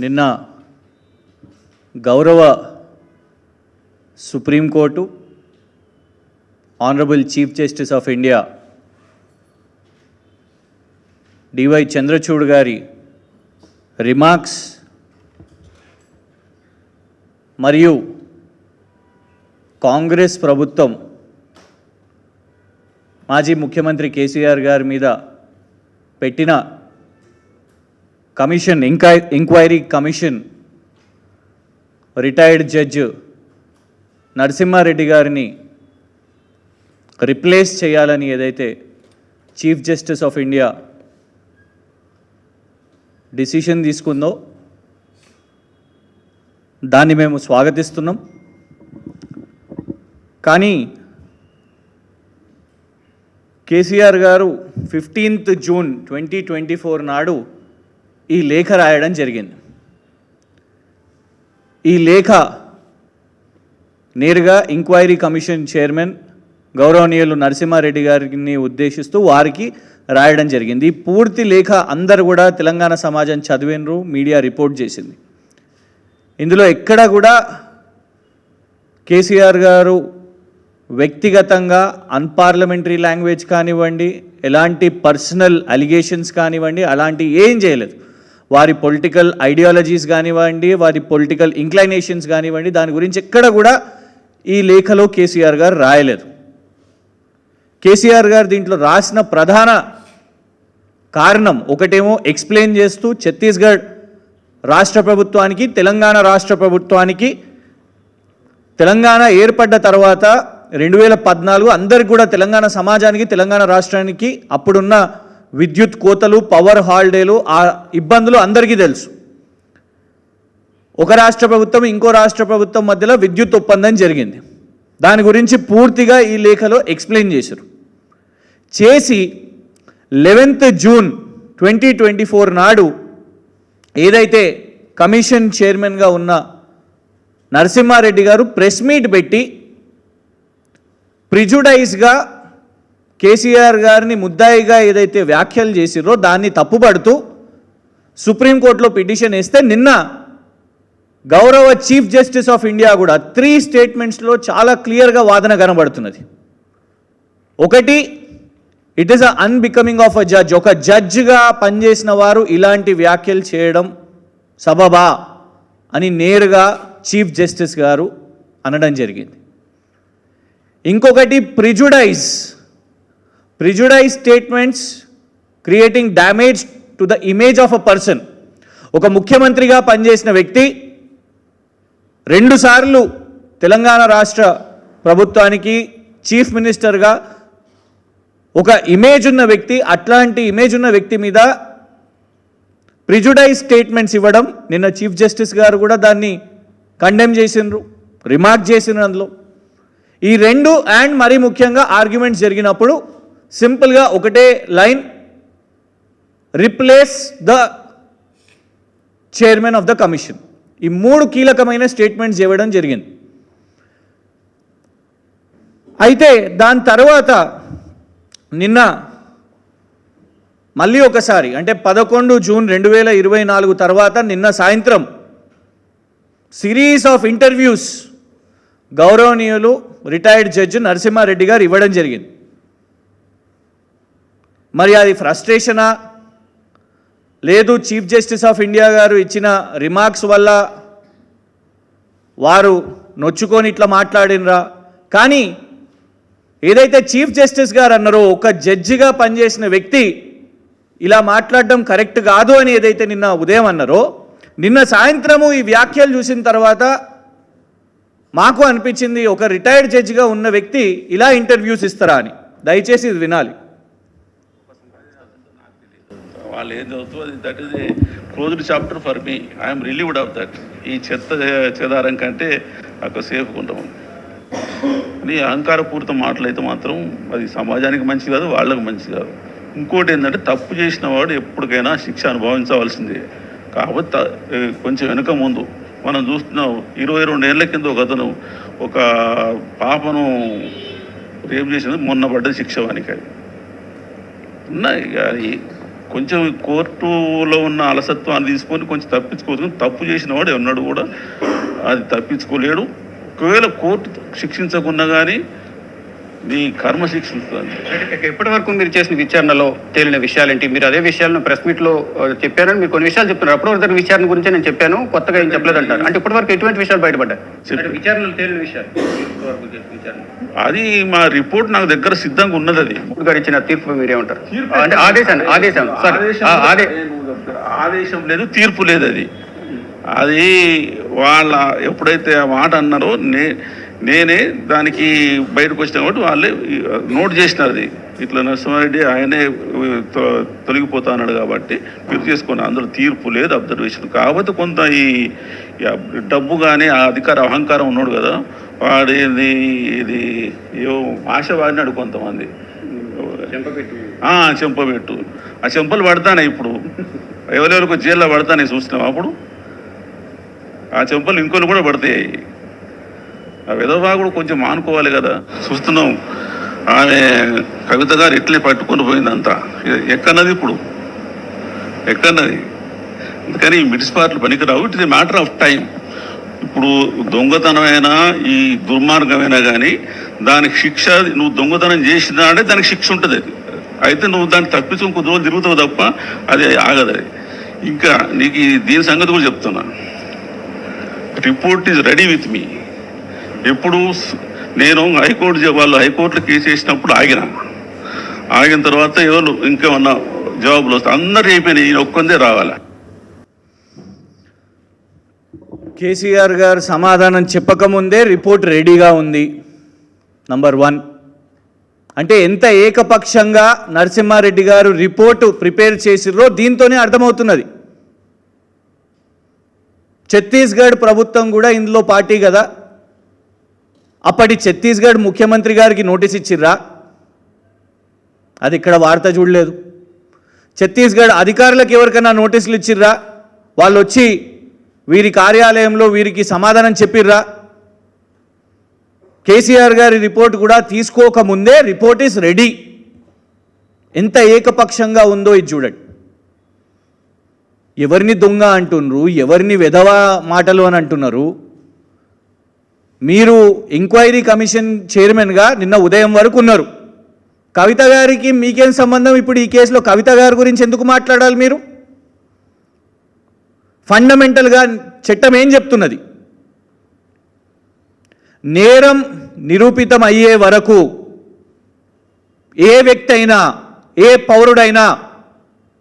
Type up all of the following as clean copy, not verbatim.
నిన్న గౌరవ supreme court honourable chief justice of India DY Chandrachud గారి రిమార్క్స్ మరియు కాంగ్రెస్ ప్రభుత్వం మాజీ ముఖ్యమంత్రి కేసీఆర్ గారి మీద పెట్టిన commission enquiry commission retired judge Narasimha Reddy గారిని రిప్లేస్ చేయాలని ఏదైతే chief justice of India decision తీసుకుందో దాన్ని మేము స్వాగతిస్తున్నాం. కానీ కేసీఆర్ గారు 15th జూన్ 2024 నాడు ఈ లేఖ రాయడం జరిగింది. ఈ లేఖ నేరుగా ఎంక్వైరీ కమిషన్ చైర్మన్ గౌరవనీయులు నరసింహారెడ్డి గారిని ఉద్దేశిస్తూ వారికి రాయడం జరిగింది. ఈ పూర్తి లేఖ అందరు కూడా తెలంగాణ సమాజం చదివినరు, మీడియా రిపోర్ట్ చేసింది. ఇందులో ఎక్కడ కూడా కేసీఆర్ గారు వ్యక్తిగతంగా అన్పార్లమెంటరీ లాంగ్వేజ్ కానివ్వండి, ఎలాంటి పర్సనల్ అలిగేషన్స్ కానివ్వండి, అలాంటి ఏం చేయలేదు. వారి పొలిటికల్ ఐడియాలజీస్ కానివ్వండి, వారి పొలిటికల్ ఇంక్లైనేషన్స్ కానివ్వండి, దాని గురించి ఎక్కడ కూడా ఈ లేఖలో కేసీఆర్ గారు రాయలేదు. కేసీఆర్ గారు దీంట్లో రాసిన ప్రధాన కారణం ఒకటేమో ఎక్స్ప్లెయిన్ చేస్తూ ఛత్తీస్గఢ్ రాష్ట్ర ప్రభుత్వానికి, తెలంగాణ రాష్ట్ర ప్రభుత్వానికి తెలంగాణ ఏర్పడ్డ తర్వాత 2014 అందరికి కూడా తెలంగాణ సమాజానికి, తెలంగాణ రాష్ట్రానికి అప్పుడున్న విద్యుత్ కోతలు, పవర్ హాలిడేలు, ఆ ఇబ్బందులు అందరికీ తెలుసు. ఒక రాష్ట్ర ప్రభుత్వం ఇంకో రాష్ట్ర ప్రభుత్వం మధ్యలో విద్యుత్ ఒప్పందం జరిగింది. దాని గురించి పూర్తిగా ఈ లేఖలో ఎక్స్ప్లెయిన్ చేసి 11th జూన్ 2024 నాడు ఏదైతే కమిషన్ చైర్మన్గా ఉన్న నరసింహారెడ్డి గారు ప్రెస్ మీట్ పెట్టి ప్రిజుడైజ్గా కేసీఆర్ గారిని ముద్దాయిగా ఏదైతే వ్యాఖ్యలు చేసిరో దాన్ని తప్పుపడుతూ సుప్రీంకోర్టులో పిటిషన్ వేస్తే నిన్న గౌరవ చీఫ్ జస్టిస్ ఆఫ్ ఇండియా కూడా 3 స్టేట్మెంట్స్లో చాలా క్లియర్గా వాదన కనబడుతున్నది. ఒకటి, it is unbecoming of a judge. ఒక జడ్జిగా పనిచేసిన వారు ఇలాంటి వ్యాఖ్యలు చేయడం సబబా అని నేరుగా చీఫ్ జస్టిస్ గారు అనడం జరిగింది. ఇంకొకటి, prejudice statements creating damage to the image of a person. ఒక ముఖ్యమంత్రిగా పనిచేసిన వ్యక్తి 2 సార్లు తెలంగాణ రాష్ట్ర ప్రభుత్వానికి చీఫ్ మినిస్టర్గా ఒక ఇమేజ్ ఉన్న వ్యక్తి, అట్లాంటి ఇమేజ్ ఉన్న వ్యక్తి మీద ప్రిజుడైజ్ స్టేట్మెంట్స్ ఇవ్వడం నిన్న చీఫ్ జస్టిస్ గారు కూడా దాన్ని కండెమ్ చేసినారు, రిమార్క్ చేసినారు. అందులో ఈ 2 అండ్ మరీ ముఖ్యంగా ఆర్గ్యుమెంట్స్ జరిగినప్పుడు సింపుల్గా ఒకటే line, replace the chairman of the commission. ఈ 3 కీలకమైన స్టేట్మెంట్స్ ఇవ్వడం జరిగింది. అయితే దాని తర్వాత నిన్న మళ్ళీ ఒకసారి అంటే 11 జూన్ 2024 తర్వాత నిన్న సాయంత్రం సిరీస్ ఆఫ్ ఇంటర్వ్యూస్ గౌరవనీయులు రిటైర్డ్ జడ్జి నరసింహారెడ్డి గారు ఇవ్వడం జరిగింది. మరి అది ఫ్రస్ట్రేషనా, లేదు చీఫ్ జస్టిస్ ఆఫ్ ఇండియా గారు ఇచ్చిన రిమార్క్స్ వల్ల వారు నొచ్చుకొని ఇట్లా మాట్లాడినరా? కానీ ఏదైతే చీఫ్ జస్టిస్ గారు అన్నారో, ఒక జడ్జిగా పనిచేసిన వ్యక్తి ఇలా మాట్లాడడం కరెక్ట్ కాదు అని ఏదైతే నిన్న ఉదయం అన్నారో, నిన్న సాయంత్రము ఈ వ్యాఖ్యలు చూసిన తర్వాత మాకు అనిపించింది, ఒక రిటైర్డ్ జడ్జిగా ఉన్న వ్యక్తి ఇలా ఇంటర్వ్యూస్ ఇస్తారా అని. దయచేసి ఇది వినాలి. వాళ్ళు ఏం చదువుతూ అది that is a closed chapter for me. I'm relieved of that. ఈ చెదారం కంటే అక్కడ సేఫ్గా ఉంటాము అని అహంకారపూరిత మాటలైతే మాత్రం అది సమాజానికి మంచి కాదు, వాళ్ళకు మంచి కాదు. ఇంకోటి ఏంటంటే, తప్పు చేసిన వాడు ఎప్పటికైనా శిక్ష అనుభవించవలసిందే. కాబట్టి కొంచెం వెనుక ముందు మనం చూస్తున్నాం, 22 ఏళ్ల కింద ఒక అతను ఒక పాపను రేపు చేసినది మొన్న పడ్డది శిక్ష వానికి. అది ఉన్నాయి కానీ కొంచెం కోర్టులో ఉన్న అలసత్వాన్ని తీసుకొని కొంచెం తప్పించుకోవచ్చు. తప్పు చేసిన వాడు ఎవన్నాడు కూడా అది తప్పించుకోలేడు. ఒకవేళ కోర్టు శిక్షించకున్నా కానీ నీ కర్మ శిక్షిస్తుంది. ఇప్పటి వరకు మీరు చేసిన విచారణలో తేలిన విషయాలేంటి? మీరు అదే విషయాలను ప్రెస్ మీట్లో చెప్పారని మీరు కొన్ని విషయాలు చెప్తున్నారు. అప్పటి వరకు విచారణ గురించి నేను చెప్పాను, కొత్తగా ఏం చెప్పలేదు అంటారు. అంటే ఇప్పటి వరకు ఎటువంటి విషయాలు బయటపడ్డాయి? విచారణలో తేలిన విషయాలు అది మా రిపోర్ట్ నాకు దగ్గర సిద్ధంగా ఉన్నది. అది గారు ఇచ్చిన తీర్పు మీరేమంటారు? అంటే ఆదేశం లేదు, తీర్పు లేదు. అది వాళ్ళ ఎప్పుడైతే ఆ మాట అన్నారో నేనే దానికి బయటకు వచ్చిన కాబట్టి వాళ్ళే నోట్ చేసినారు. అది ఇట్లా నరసింహారెడ్డి ఆయనే తొలగిపోతా అన్నాడు కాబట్టి మీరు చేసుకుని అందులో తీర్పు లేదు, అబ్జర్వేషన్. కాకపోతే కొంత ఈ డబ్బు కానీ ఆ అధికార అహంకారం ఉన్నాడు కదా, వాడేది ఇది ఏవో ఆశ వాడినాడు కొంతమంది. చెంపబెట్టు ఆ చెంపలు పడతానే ఇప్పుడు ఎవరెవరికి జైల్లో పడతానే చూసినాం. అప్పుడు ఆ చెంపలు ఇంకోళ్ళు కూడా పడతాయి. ఆ విధవా కూడా కొంచెం మానుకోవాలి కదా. చూస్తున్నాం ఆమె కవిత గారు ఇట్లే పట్టుకొని పోయిందంతా. ఎక్కన్నది ఇప్పుడు ఎక్కన్నది. అందుకని మున్సిపాలిటీ పనికిరావు. It is matter of time. ఇప్పుడు దొంగతనమైనా ఈ దుర్మార్గమైనా కానీ దానికి శిక్ష, నువ్వు దొంగతనం చేసినాడే దానికి శిక్ష ఉంటుంది. అది అయితే నువ్వు దాన్ని తప్పించుకుని కొద్ది రోజులు తిరుగుతావు తప్ప అది ఆగదు. అది ఇంకా నీకు దీని సంగతి కూడా చెప్తున్నా. Report is ready with me. ఎప్పుడు నేను వాళ్ళు హైకోర్టులో కేసు వేసినప్పుడు ఆగిన తర్వాత ఎవరు ఇంకేమన్నా జవాబులు వస్తాయి. అందరూ అయిపోయినాయి, ఈయన ఒక్కందే రావాలి. కేసీఆర్ గారు సమాధానం చెప్పకముందే రిపోర్ట్ రెడీగా ఉంది. నంబర్ 1. అంటే ఎంత ఏకపక్షంగా నరసింహారెడ్డి గారు రిపోర్టు ప్రిపేర్ చేసిర్రో దీంతోనే అర్థమవుతున్నది. ఛత్తీస్గఢ్ ప్రభుత్వం కూడా ఇందులో పార్టీ కదా. అప్పటి ఛత్తీస్గఢ్ ముఖ్యమంత్రి గారికి నోటీస్ ఇచ్చిర్రా? అది ఇక్కడ వార్త చూడలేదు. ఛత్తీస్గఢ్ అధికారులకు ఎవరికైనా నోటీసులు ఇచ్చిర్రా? వాళ్ళు వచ్చి వీరి కార్యాలయంలో వీరికి సమాధానం చెప్పిర్రా? కేసీఆర్ గారి రిపోర్ట్ కూడా తీసుకోకముందే రిపోర్ట్ ఈస్ రెడీ. ఎంత ఏకపక్షంగా ఉందో ఇది చూడండి. ఎవరిని దొంగ అంటున్నారు, ఎవరిని వెధవా మాటలు అని అంటున్నారు. మీరు ఎంక్వైరీ కమిషన్ చైర్మన్గా నిన్న ఉదయం వరకు ఉన్నారు. కవిత గారికి మీకేం సంబంధం? ఇప్పుడు ఈ కేసులో కవిత గారి గురించి ఎందుకు మాట్లాడాలి మీరు? ఫండమెంటల్గా చట్టం ఏం చెప్తున్నది? నేరం నిరూపితం అయ్యే వరకు ఏ వ్యక్తి అయినా, ఏ పౌరుడైనా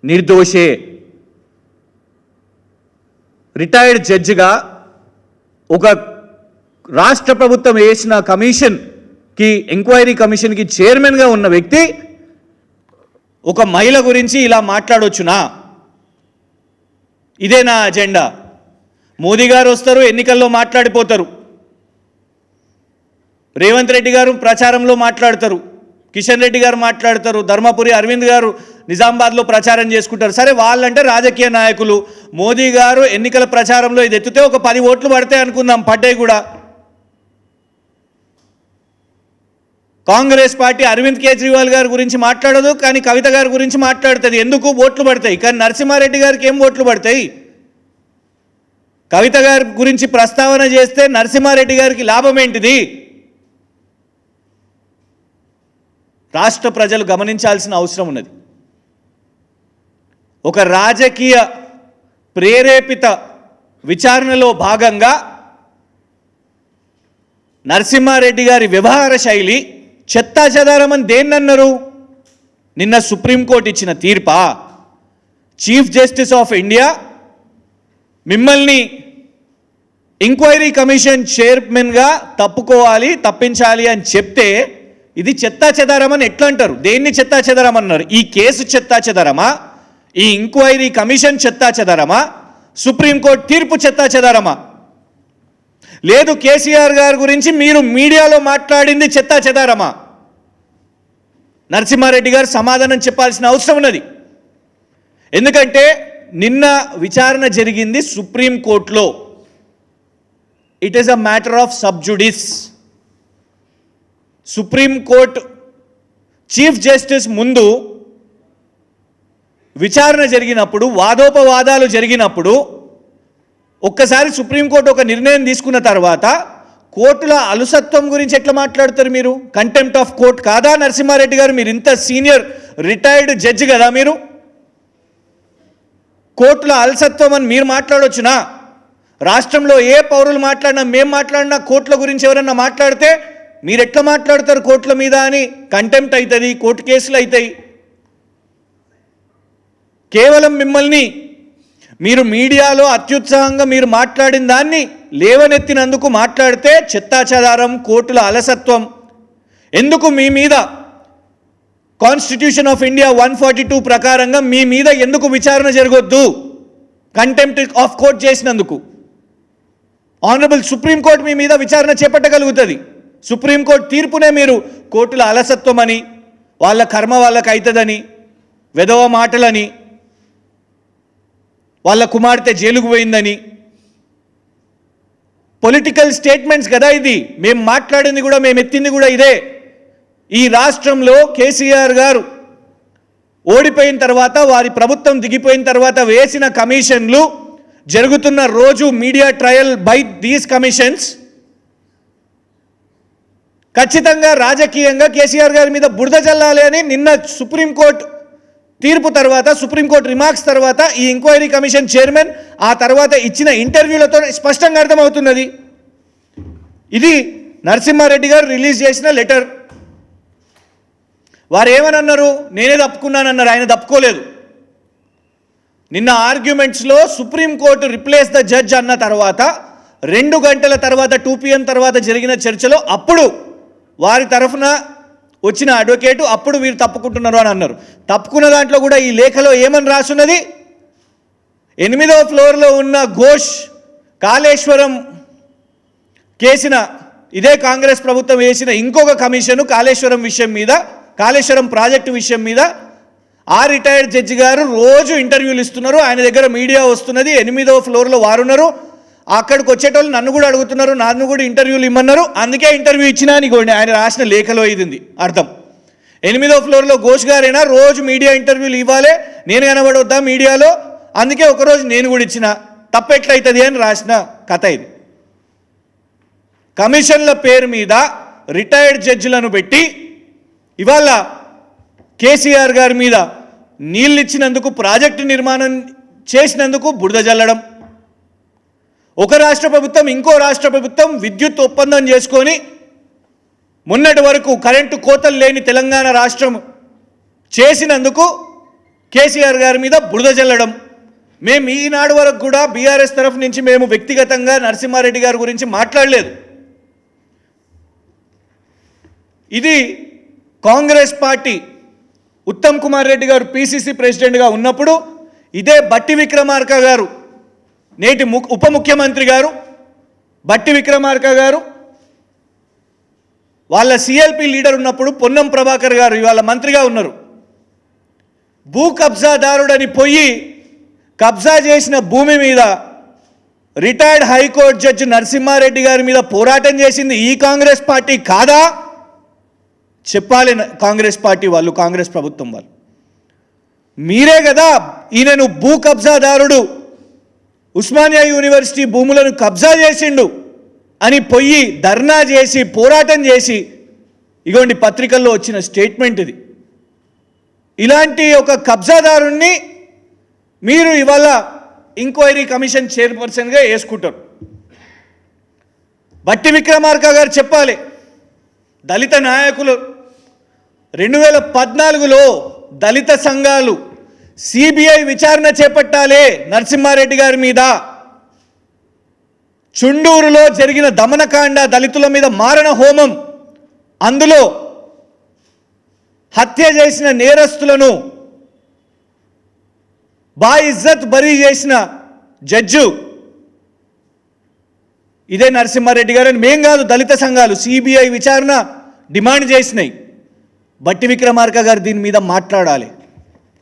నిర్దోషే. రిటైర్డ్ జడ్జిగా ఒక రాష్ట్ర ప్రభుత్వం వేసిన కమిషన్కి, ఎంక్వైరీ కమిషన్కి చైర్మన్గా ఉన్న వ్యక్తి ఒక మహిళ గురించి ఇలా మాట్లాడొచ్చునా? ఇదే నా అజెండా. మోదీ గారు వస్తారు, ఎన్నికల్లో మాట్లాడిపోతారు. రేవంత్ రెడ్డి గారు ప్రచారంలో మాట్లాడతారు, కిషన్ రెడ్డి గారు మాట్లాడతారు, ధర్మపురి అరవింద్ గారు నిజామాబాద్లో ప్రచారం చేసుకుంటారు. సరే, వాళ్ళంటే రాజకీయ నాయకులు. మోదీ గారు ఎన్నికల ప్రచారంలో ఇది ఎత్తితే ఒక 10 ఓట్లు పడతాయి అనుకుందాం, పడ్డాయి కూడా. కాంగ్రెస్ పార్టీ అరవింద్ కేజ్రీవాల్ గారి గురించి మాట్లాడదు, కానీ కవిత గారి గురించి మాట్లాడుతుంది. ఎందుకు? ఓట్లు పడతాయి. కానీ నరసింహారెడ్డి గారికి ఏం ఓట్లు పడతాయి? కవిత గారి గురించి ప్రస్తావన చేస్తే నరసింహారెడ్డి గారికి లాభం ఏంటిది? రాష్ట్ర ప్రజలు గమనించాల్సిన అవసరం ఉన్నది. ఒక రాజకీయ ప్రేరేపిత విచారణలో భాగంగా నరసింహారెడ్డి గారి వ్యవహార శైలి చెత్తాచెదారమని దేన్నన్నారు? నిన్న సుప్రీంకోర్టు ఇచ్చిన తీర్పా? చీఫ్ జస్టిస్ ఆఫ్ ఇండియా మిమ్మల్ని ఎంక్వైరీ కమిషన్ చైర్మన్గా తప్పించాలి అని చెప్తే ఇది చెత్తాచెదారమని ఎట్లా అంటారు? దేన్ని చెత్తాచెదారమన్నారు? ఈ కేసు చెత్తాచెదారమా? ఈ ఎంక్వైరీ కమిషన్ చెత్తాచెదారమా? సుప్రీంకోర్టు తీర్పు చెత్తాచెదారమా? లేదు, కేసీఆర్ గారి గురించి మీరు మీడియాలో మాట్లాడింది చెత్తాచెదారమా? నరసింహారెడ్డి గారు సమాధానం చెప్పాల్సిన అవసరం ఉన్నది. ఎందుకంటే నిన్న విచారణ జరిగింది సుప్రీంకోర్టులో. It is a matter of sub judice. Supreme court chief justice ముందు విచారణ జరిగినప్పుడు, వాదోపవాదాలు జరిగినప్పుడు, ఒక్కసారి సుప్రీంకోర్టు ఒక నిర్ణయం తీసుకున్న తర్వాత కోర్టుల అలుసత్వం గురించి ఎట్లా మాట్లాడతారు మీరు? కంటెంప్ట్ ఆఫ్ కోర్ట్ కాదా నరసింహారెడ్డి గారు? మీరు ఇంత సీనియర్ రిటైర్డ్ జడ్జి కదా మీరు? కోర్టుల అలసత్వం అని మీరు మాట్లాడొచ్చునా? రాష్ట్రంలో ఏ పౌరులు మాట్లాడినా, మేము మాట్లాడినా, కోర్టుల గురించి ఎవరన్నా మాట్లాడితే మీరు ఎట్లా మాట్లాడతారు కోర్టుల మీద అని కంటెంప్ట్ అవుతుంది, కోర్టు కేసులు అవుతాయి. కేవలం మిమ్మల్ని మీరు మీడియాలో అత్యుత్సాహంగా మీరు మాట్లాడిన దాన్ని లేవనెత్తినందుకు మాట్లాడితే చెత్తాచెదారం, కోర్టుల అలసత్వం. ఎందుకు మీ మీద కాన్స్టిట్యూషన్ ఆఫ్ ఇండియా 142 ప్రకారంగా మీ మీద ఎందుకు విచారణ జరగొద్దు? కంటెంప్ట్ ఆఫ్ కోర్ట్ చేసినందుకు ఆనరబుల్ సుప్రీంకోర్టు మీ మీద విచారణ చేపట్టగలుగుతుంది. సుప్రీంకోర్టు తీర్పునే మీరు కోర్టుల అలసత్వం అని, వాళ్ళ కర్మ వాళ్ళకి అవుతుందని, వెధవ మాటలని, వాళ్ళ కుమార్తె జైలుకు పోయిందని, పొలిటికల్ స్టేట్మెంట్స్ కదా ఇది. మేము మాట్లాడింది కూడా, మేము ఎత్తింది కూడా ఇదే. ఈ రాష్ట్రంలో కేసీఆర్ గారు ఓడిపోయిన తర్వాత, వారి ప్రభుత్వం దిగిపోయిన తర్వాత వేసిన కమిషన్లు, జరుగుతున్న రోజు media trial by these commissions ఖచ్చితంగా రాజకీయంగా కేసీఆర్ గారి మీద బురద జల్లాలి అని నిన్న సుప్రీంకోర్టు తీర్పు తర్వాత, సుప్రీంకోర్టు రిమార్క్స్ తర్వాత ఈ ఎంక్వైరీ కమిషన్ చైర్మన్ ఆ తర్వాత ఇచ్చిన ఇంటర్వ్యూలతో స్పష్టంగా అర్థమవుతున్నది. ఇది నరసింహారెడ్డి గారు రిలీజ్ చేసిన లెటర్. వారు ఏమని అన్నారు? నేనే తప్పుకున్నానన్నారు, ఆయన తప్పుకోలేదు. నిన్న ఆర్గ్యుమెంట్స్లో సుప్రీంకోర్టు రిప్లేస్ ద జడ్జ్ అన్న తర్వాత 2 గంటల తర్వాత 2 PM తర్వాత జరిగిన చర్చలో అప్పుడు వారి తరఫున వచ్చిన అడ్వకేటు అప్పుడు వీరు తప్పుకుంటున్నారు అని అన్నారు. తప్పుకున్న దాంట్లో కూడా ఈ లేఖలో ఏమని రాసున్నది? 8వ ఫ్లోర్లో ఉన్న ఘోష్ కాళేశ్వరం కేసిన, ఇదే కాంగ్రెస్ ప్రభుత్వం వేసిన ఇంకొక కమిషను కాళేశ్వరం విషయం మీద, కాళేశ్వరం ప్రాజెక్టు విషయం మీద ఆ రిటైర్డ్ జడ్జి గారు రోజు ఇంటర్వ్యూలు ఇస్తున్నారు. ఆయన దగ్గర మీడియా వస్తున్నది. 8వ ఫ్లోర్లో వారున్నారు. అక్కడికి వచ్చేటోళ్ళు నన్ను కూడా అడుగుతున్నారు, నన్ను కూడా ఇంటర్వ్యూలు ఇమ్మన్నారు. అందుకే ఇంటర్వ్యూ ఇచ్చినా అని ఆయన రాసిన లేఖలో ఇది అర్థం. 8వ ఫ్లోర్లో ఘోష్ గారైనా రోజు మీడియా ఇంటర్వ్యూలు ఇవ్వాలి, నేను కనబడొద్దా మీడియాలో, అందుకే ఒకరోజు నేను కూడా ఇచ్చిన, తప్పెట్లయితుంది అని రాసిన కథ ఇది. కమిషన్ల పేరు మీద రిటైర్డ్ జడ్జిలను పెట్టి ఇవాళ కేసీఆర్ గారి మీద నీళ్ళు ఇచ్చినందుకు, ప్రాజెక్టు నిర్మాణం చేసినందుకు బురద జల్లడం. ఒక రాష్ట్ర ప్రభుత్వం ఇంకో రాష్ట్ర ప్రభుత్వం విద్యుత్ ఒప్పందం చేసుకొని మొన్నటి వరకు కరెంటు కోతలు లేని తెలంగాణ రాష్ట్రం చేసినందుకు కేసీఆర్ గారి మీద బురద జల్లడం. మేము ఈనాడు వరకు కూడా బీఆర్ఎస్ తరఫు నుంచి మేము వ్యక్తిగతంగా నరసింహారెడ్డి గారి గురించి మాట్లాడలేదు. ఇది కాంగ్రెస్ పార్టీ ఉత్తమ్ కుమార్ రెడ్డి గారు పిసిసి ప్రెసిడెంట్గా ఉన్నప్పుడు ఇదే బట్టి విక్రమార్క గారు, నేటి ఉప ముఖ్యమంత్రి గారు బట్టి విక్రమార్క గారు, వాళ్ళ సిఎల్పి లీడర్ ఉన్నప్పుడు పొన్నం ప్రభాకర్ గారు ఇవాళ మంత్రిగా ఉన్నారు. భూ కబ్జాదారుడని పోయి కబ్జా చేసిన భూమి మీద రిటైర్డ్ హైకోర్టు జడ్జి నరసింహారెడ్డి గారి మీద పోరాటం చేసింది ఈ కాంగ్రెస్ పార్టీ కాదా? చెప్పాలి కాంగ్రెస్ పార్టీ వాళ్ళు, కాంగ్రెస్ ప్రభుత్వం వాళ్ళు. మీరే కదా ఈయనను భూ కబ్జాదారుడు, ఉస్మానియా యూనివర్సిటీ భూములను కబ్జా చేసిండు అని పోయి ధర్నా చేసి పోరాటం చేసి, ఇగోండి పత్రికల్లో వచ్చిన స్టేట్మెంట్ ఇది. ఇలాంటి ఒక కబ్జాదారుణ్ణి మీరు ఇవాళ ఎంక్వైరీ కమిషన్ చైర్పర్సన్గా వేసుకుంటారు. బట్టి విక్రమార్క గారు చెప్పాలి, దళిత నాయకులు 2014లో దళిత సంఘాలు సిబిఐ విచారణ చేపట్టాలి నరసింహారెడ్డి గారి మీద. చుండూరులో జరిగిన దమనకాండ, దళితుల మీద మారణ హోమం, అందులో హత్య చేసిన నేరస్తులను బాయిజ్జత్ బరీ చేసిన జడ్జు ఇదే నరసింహారెడ్డి గారు అని మేం కాదు, దళిత సంఘాలు సిబిఐ విచారణ డిమాండ్ చేసినాయి. బట్టి విక్రమార్క గారు దీని మీద మాట్లాడాలి.